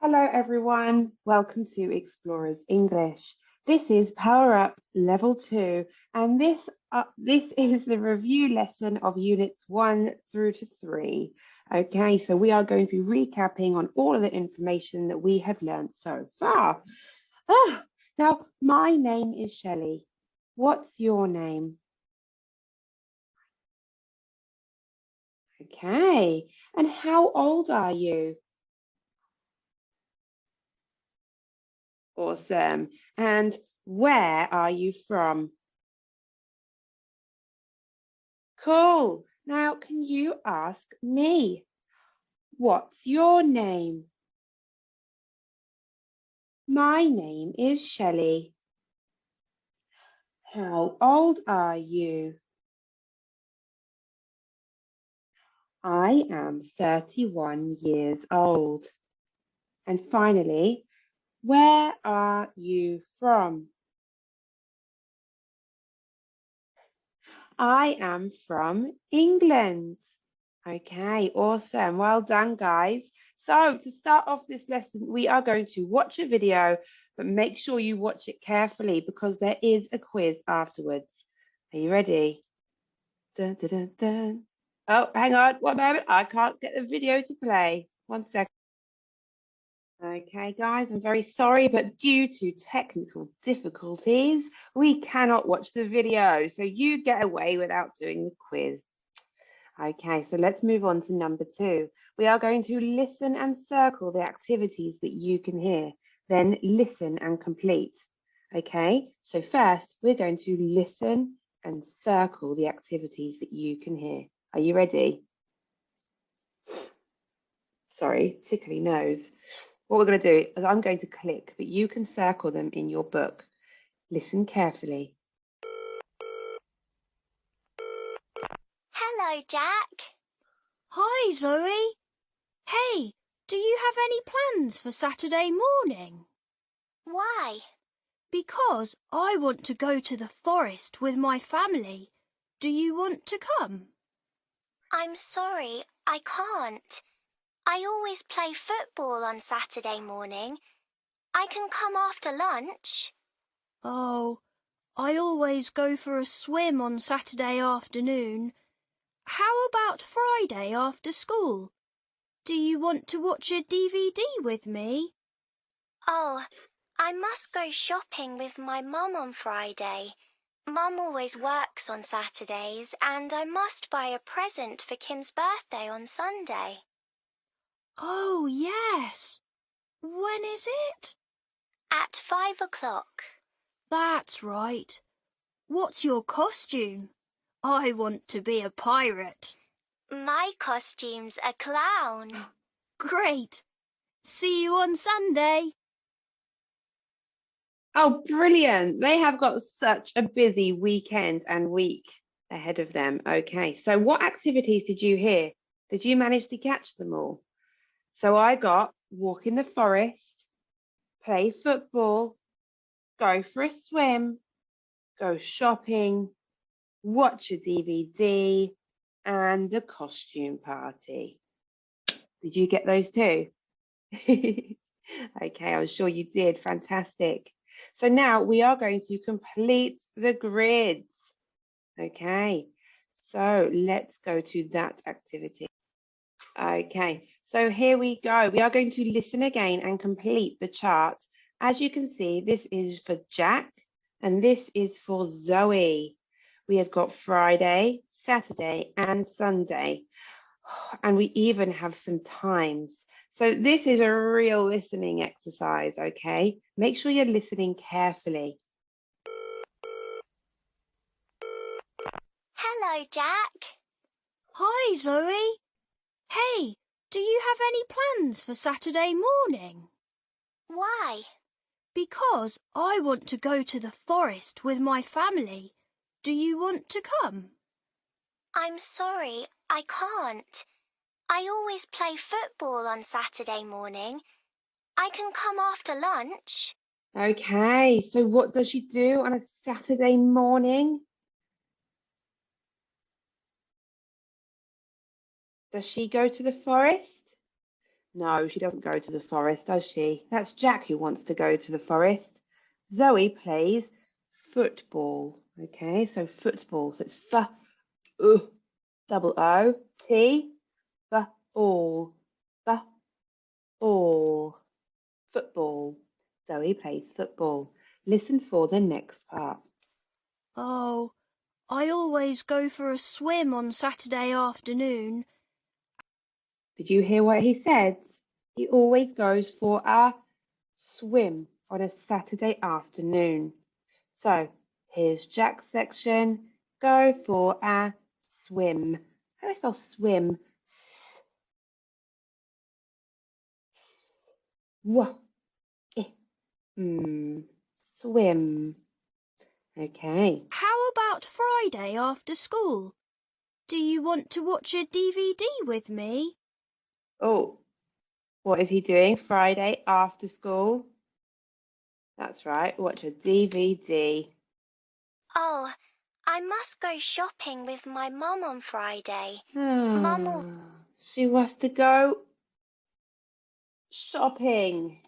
Hello everyone, welcome to Explorers English. This is PowerUp Level 2 and this is the review lesson of Units 1 through to 3. Okay, so we are going to be recapping on all of the information that we have learned so far. Now, my name is Shelley. What's your name? Okay, and how old are you? Awesome. And where are you from? Cool. Now, can you ask me, what's your name? My name is Shelley. How old are you? I am 31 years old. And finally, where are you from? I am from England. Okay, awesome. Well done, guys. So to start off this lesson, we are going to watch a video, but make sure you watch it carefully because there is a quiz afterwards. Are you ready? Dun, dun, dun, dun. Oh, hang on, one moment. I can't get the video to play. 1 second. Okay, guys, I'm very sorry, but due to technical difficulties, we cannot watch the video. So you get away without doing the quiz. Okay, so let's move on to number 2. We are going to listen and circle the activities that you can hear, then listen and complete. Okay, so first we're going to listen and circle the activities that you can hear. Are you ready? Sorry, tickly nose. What we're going to do is I'm going to click, but you can circle them in your book. Listen carefully. Hello, Jack. Hi, Zoe. Hey, do you have any plans for Saturday morning? Why? Because I want to go to the forest with my family. Do you want to come? I'm sorry, I can't. I always play football on Saturday morning. I can come after lunch. Oh, I always go for a swim on Saturday afternoon. How about Friday after school? Do you want to watch a DVD with me? Oh, I must go shopping with my mum on Friday. Mum always works on Saturdays, and I must buy a present for Kim's birthday on Sunday. Oh, yes. When is it? At 5 o'clock. That's right. What's your costume? I want to be a pirate. My costume's a clown. Great. See you on Sunday. Oh, brilliant. They have got such a busy weekend and week ahead of them. Okay, so what activities did you hear? Did you manage to catch them all? So I got walk in the forest, play football, go for a swim, go shopping, watch a DVD, and a costume party. Did you get those too? Okay, I'm sure you did. Fantastic. So now we are going to complete the grids. Okay, so let's go to that activity. Okay, so here we go. We are going to listen again and complete the chart. As you can see, this is for Jack and this is for Zoe. We have got Friday, Saturday and Sunday. And we even have some times. So this is a real listening exercise, okay? Make sure you're listening carefully. Hello, Jack. Hi, Zoe. Hey, do you have any plans for Saturday morning? Why? Because I want to go to the forest with my family. Do you want to come? I'm sorry, I can't. I always play football on Saturday morning. I can come after lunch. Okay, so what does she do on a Saturday morning? Does she go to the forest? No, she doesn't go to the forest, does she? That's Jack who wants to go to the forest. Zoe plays football. Okay, so football. So it's double O, T, ball, ball, football. Zoe plays football. Listen for the next part. Oh, I always go for a swim on Saturday afternoon. Did you hear what he said? He always goes for a swim on a Saturday afternoon. So here's Jack's section. Go for a swim. How do I spell swim? Swim. Okay. How about Friday after school? Do you want to watch a DVD with me? Oh, what is he doing Friday after school? That's right, watch a DVD. Oh, I must go shopping with my mum on Friday. She wants to go shopping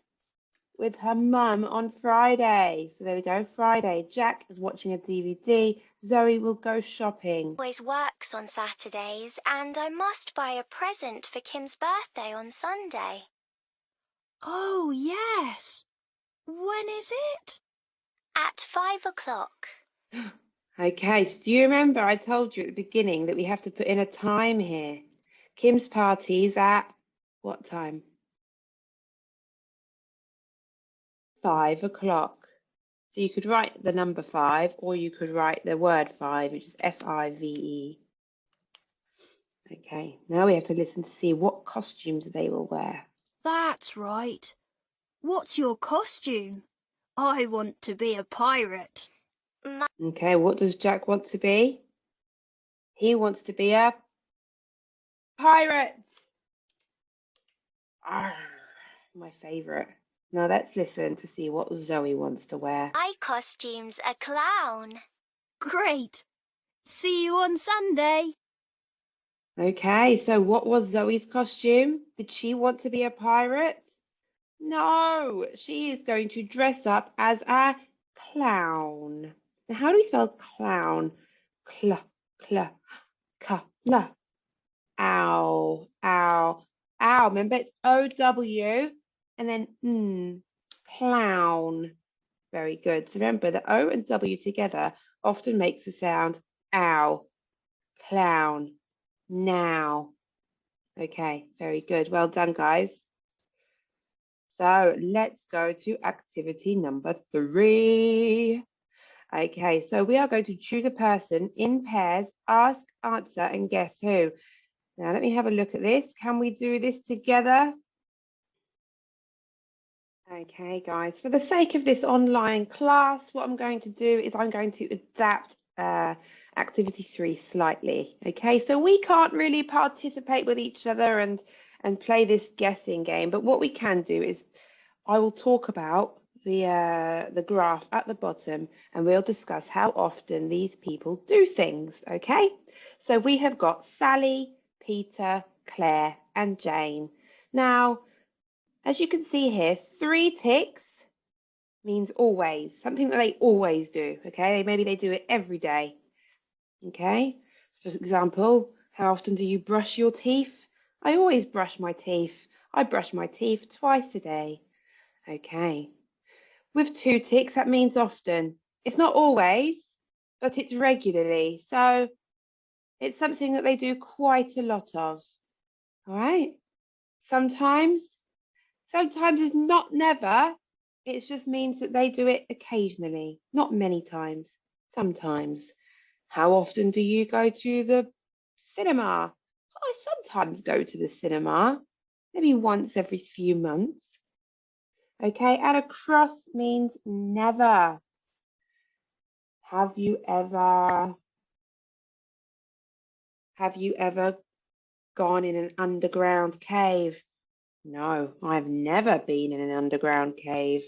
with her mum on Friday. So there we go, Friday. Jack is watching a DVD. Zoe will go shopping. Always works on Saturdays, and I must buy a present for Kim's birthday on Sunday. Oh, yes. When is it? At 5 o'clock. Okay, so do you remember I told you at the beginning that we have to put in a time here? Kim's party's at what time? 5 o'clock. So you could write the number 5 or you could write the word 5, which is F-I-V-E. Okay, now we have to listen to see what costumes they will wear. That's right. What's your costume? I want to be a pirate. Okay, what does Jack want to be? He wants to be a pirate. Arr, my favourite. Now let's listen to see what Zoe wants to wear. My costume's a clown. Great. See you on Sunday. Okay, so what was Zoe's costume? Did she want to be a pirate? No, she is going to dress up as a clown. Now, how do we spell clown? Cl, cl, cl. Ow, ow, ow. Remember, it's O-W and then clown. Very good. So remember, the O and W together often makes the sound ow, clown, now. Okay, very good. Well done, guys. So let's go to activity number 3. Okay, so we are going to choose a person in pairs, ask, answer, and guess who. Now, let me have a look at this. Can we do this together? Okay, guys, for the sake of this online class, what I'm going to do is I'm going to adapt activity 3 slightly. Okay, so we can't really participate with each other and play this guessing game, but what we can do is I will talk about the graph at the bottom and we'll discuss how often these people do things. Okay, so we have got Sally, Peter, Claire, and Jane. Now, as you can see here, 3 ticks means always, something that they always do, okay? Maybe they do it every day, okay? For example, how often do you brush your teeth? I always brush my teeth. I brush my teeth twice a day, okay? With 2 ticks, that means often. It's not always, but it's regularly. So it's something that they do quite a lot of, all right? Sometimes is not never. It just means that they do it occasionally, not many times, sometimes. How often do you go to the cinema? I sometimes go to the cinema, maybe once every few months. Okay, and across means never. Have you ever gone in an underground cave? No, I've never been in an underground cave.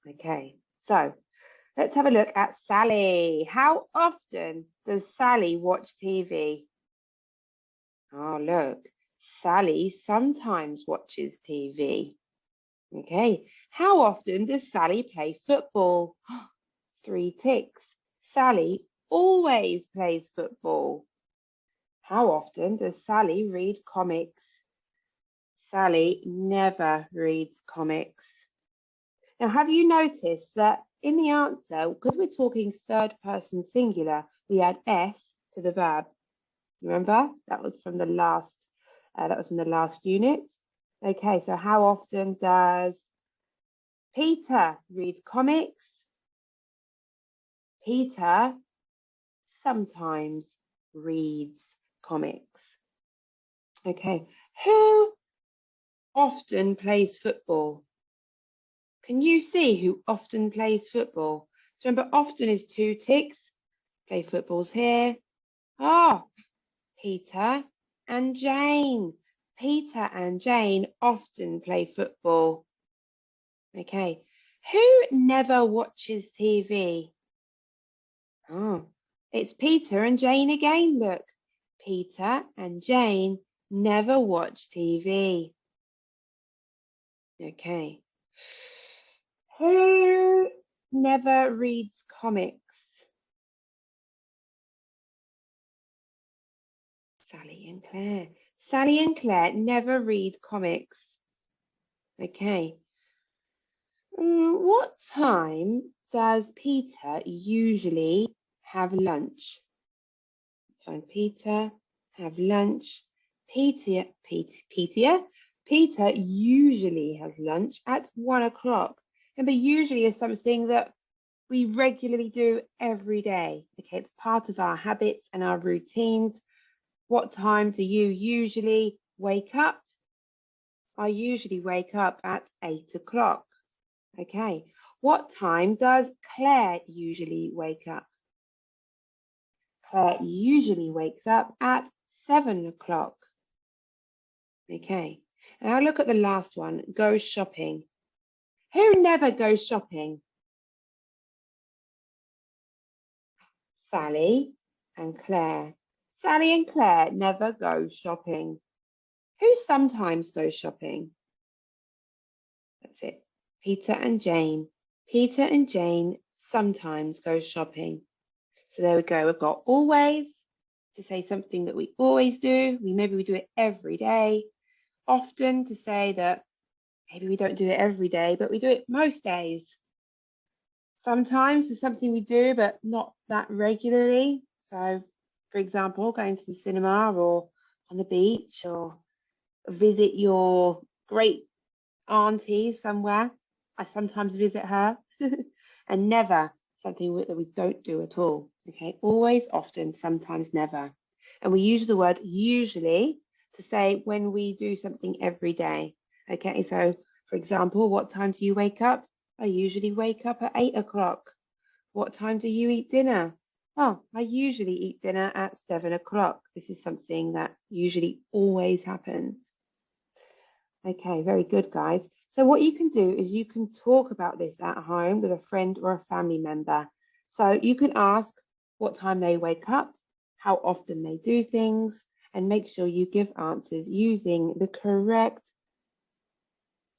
Okay, so let's have a look at Sally. How often does Sally watch TV? Oh, look, Sally sometimes watches TV. Okay, how often does Sally play football? 3 ticks. Sally always plays football. How often does Sally read comics? Sally never reads comics. Now, have you noticed that in the answer, because we're talking third person singular, we add S to the verb? Remember, that was from the last unit. Okay, so how often does Peter read comics? Peter sometimes reads comics. Okay, who often plays football? Can you see who often plays football? So remember, often is 2 ticks. Play footballs here. Ah, Peter and Jane. Peter and Jane often play football. Okay, who never watches TV? Oh, it's Peter and Jane again, look. Peter and Jane never watch TV. Okay. Who never reads comics? Sally and Claire. Sally and Claire never read comics. Okay. What time does Peter usually have lunch? Let's find Peter, have lunch. Peter usually has lunch at 1 o'clock. Remember, usually is something that we regularly do every day. Okay, it's part of our habits and our routines. What time do you usually wake up? I usually wake up at 8 o'clock. Okay, what time does Claire usually wake up? Claire usually wakes up at 7 o'clock. Okay, now look at the last one, go shopping. Who never goes shopping? Sally and Claire. Sally and Claire never go shopping. Who sometimes goes shopping? That's it. Peter and Jane. Peter and Jane sometimes go shopping. So there we go. We've got always to say something that we always do. Maybe we do it every day. Often to say that maybe we don't do it every day, but we do it most days. Sometimes for something we do, but not that regularly. So, for example, going to the cinema or on the beach or visit your great auntie somewhere. I sometimes visit her and never something that we don't do at all. Okay, always, often, sometimes, never. And we use the word usually to say when we do something every day. Okay, so for example, what time do you wake up? I usually wake up at 8 o'clock. What time do you eat dinner? Oh, I usually eat dinner at 7 o'clock. This is something that usually always happens. Okay, very good, guys. So what you can do is you can talk about this at home with a friend or a family member. So you can ask what time they wake up, how often they do things, and make sure you give answers using the correct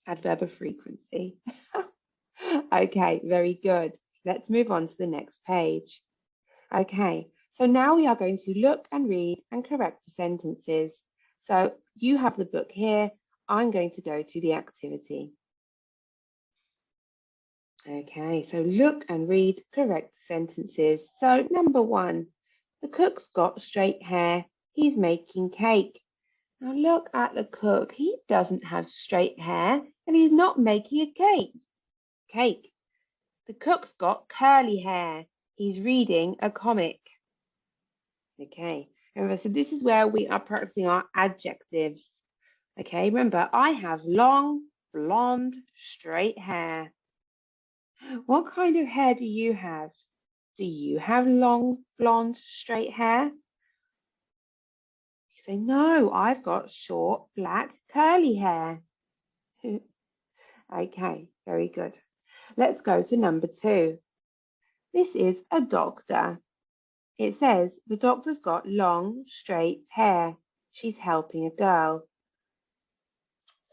adverb of frequency. Okay, very good. Let's move on to the next page. Okay, so now we are going to look and read and correct the sentences. So you have the book here. I'm going to go to the activity. Okay, so look and read correct sentences. So number 1, the cook's got straight hair. He's making cake. Now look at the cook. He doesn't have straight hair and he's not making a cake. The cook's got curly hair. He's reading a comic. Okay, remember, so this is where we are practicing our adjectives. Okay, remember, I have long, blonde, straight hair. What kind of hair do you have? Do you have long, blonde, straight hair? You say, no, I've got short, black, curly hair. Okay, very good. Let's go to number 2. This is a doctor. It says, the doctor's got long, straight hair. She's helping a girl.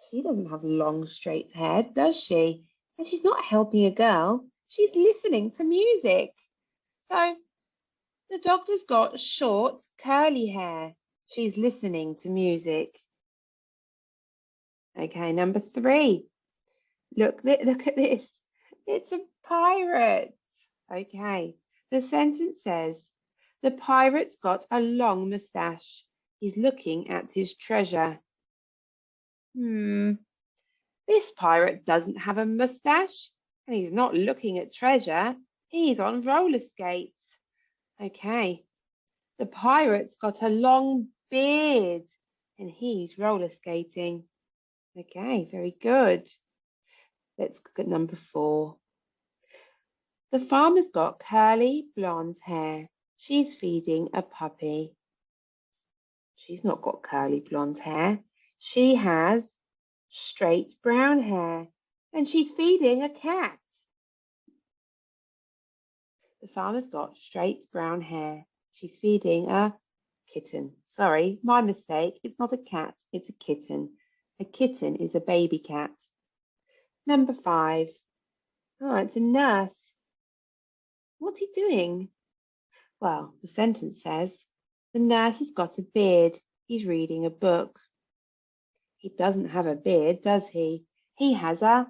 She doesn't have long, straight hair, does she? And she's not helping a girl. She's listening to music. So the doctor's got short, curly hair. She's listening to music. Okay, number 3. Look at this. It's a pirate. Okay, the sentence says, the pirate's got a long moustache. He's looking at his treasure. This pirate doesn't have a moustache, and he's not looking at treasure. He's on roller skates. Okay, the pirate's got a long beard, and he's roller skating. Okay, very good. Let's look at number 4. The farmer's got curly blonde hair. She's feeding a puppy. She's not got curly blonde hair. She has straight brown hair, and she's feeding a cat. The farmer's got straight brown hair. She's feeding a kitten. Sorry, my mistake. It's not a cat, it's a kitten. A kitten is a baby cat. Number 5. Oh, it's a nurse. What's he doing? Well, the sentence says, the nurse has got a beard. He's reading a book. He doesn't have a beard, does he? He has a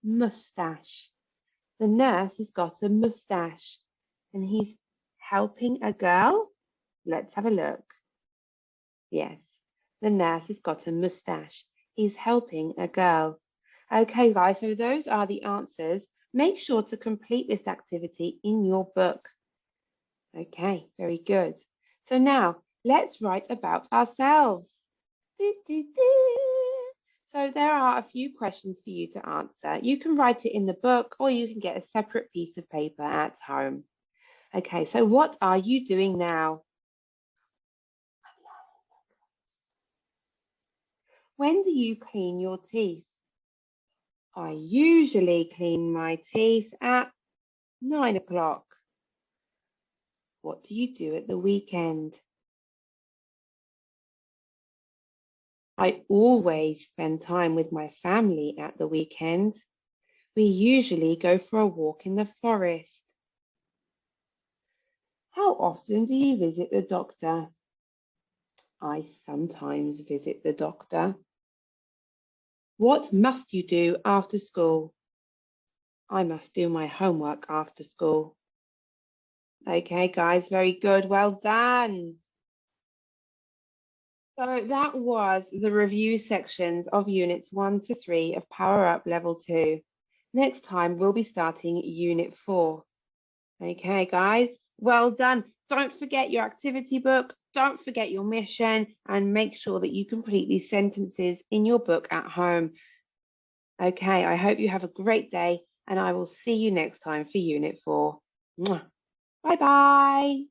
moustache. The nurse has got a moustache, and he's helping a girl. Let's have a look. Yes, the nurse has got a moustache. He's helping a girl. Okay, guys, so those are the answers. Make sure to complete this activity in your book. Okay, very good. So now let's write about ourselves. So there are a few questions for you to answer. You can write it in the book, or you can get a separate piece of paper at home. Okay, so what are you doing now? When do you clean your teeth? I usually clean my teeth at 9 o'clock. What do you do at the weekend? I always spend time with my family at the weekend. We usually go for a walk in the forest. How often do you visit the doctor? I sometimes visit the doctor. What must you do after school? I must do my homework after school. Okay, guys, very good. Well done. So that was the review sections of Units 1 to 3 of PowerUp Level 2. Next time, we'll be starting Unit 4. Okay, guys, well done. Don't forget your activity book. Don't forget your mission, and make sure that you complete these sentences in your book at home. Okay, I hope you have a great day, and I will see you next time for Unit 4. Bye-bye.